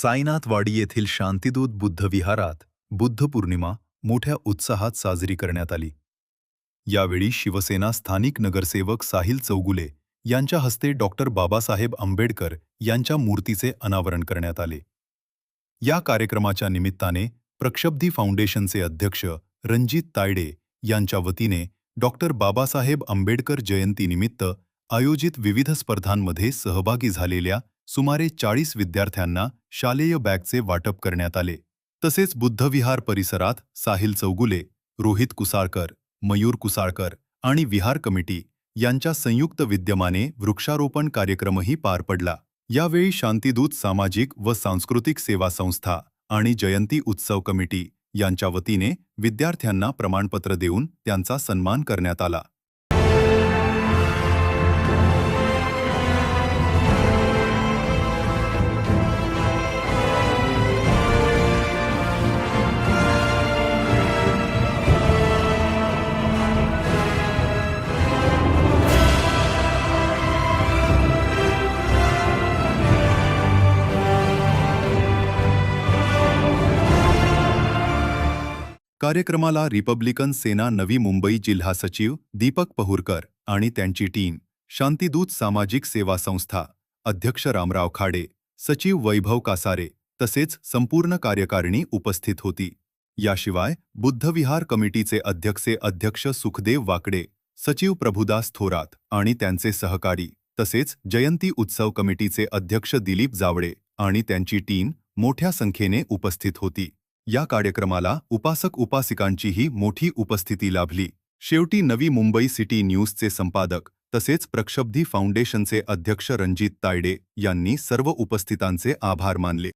साईनाथवाडी येथील शांतिदूत बुद्ध विहारात बुद्ध पौर्णिमा मोठ्या उत्साहात साजरी करण्यात आली. यावेळी शिवसेना स्थानिक नगरसेवक साहिल चौगुले यांच्या हस्ते डॉक्टर बाबासाहेब आंबेडकर यांच्या मूर्तीचे अनावरण करण्यात आले. या कार्यक्रमाच्या निमित्ताने प्रक्षब्धी फाउंडेशनचे अध्यक्ष रणजित तायडे यांच्या वतीने डॉक्टर बाबासाहेब आंबेडकर जयंतीनिमित्त आयोजित विविध स्पर्धांमध्ये सहभागी झालेल्या सुमारे 40 विद्यार्थ्यांना शालेय बॅगचे वाटप करण्यात आले. तसेच बुद्धविहार परिसरात साहिल चौगुले, रोहित कुसाळकर, मयूर कुसाळकर आणि विहार कमिटी यांच्या संयुक्त विद्यमाने वृक्षारोपण कार्यक्रमही पार पडला. यावेळी शांतिदूत सामाजिक व सांस्कृतिक सेवा संस्था आणि जयंती उत्सव कमिटी यांच्या वतीने विद्यार्थ्यांना प्रमाणपत्र देऊन त्यांचा सन्मान करण्यात आला. कार्यक्रमाला रिपब्लिकन सेना नवी मुंबई जिल्हा सचिव दीपक पहुरकर आणि त्यांची टीम, शांतिदूत सामाजिक सेवा संस्था अध्यक्ष रामराव खाडे, सचिव वैभव कासारे तसेच संपूर्ण कार्यकारिणी उपस्थित होती. याशिवाय बुद्धविहार कमिटीचे अध्यक्ष सुखदेव वाकडे, सचिव प्रभुदास थोरात आणि त्यांचे सहकारी तसेच जयंती उत्सव कमिटीचे अध्यक्ष दिलीप जावळे आणि त्यांची टीम मोठ्या संख्येने उपस्थित होती. या कार्यक्रमाला उपासक-उपासिकांचीही मोठी उपस्थिती लाभली. शेवटी नवी मुंबई सिटी न्यूजचे संपादक तसेच प्रक्षब्धी फाउंडेशनचे अध्यक्ष रणजित तायडे यांनी सर्व उपस्थितांचे आभार मानले.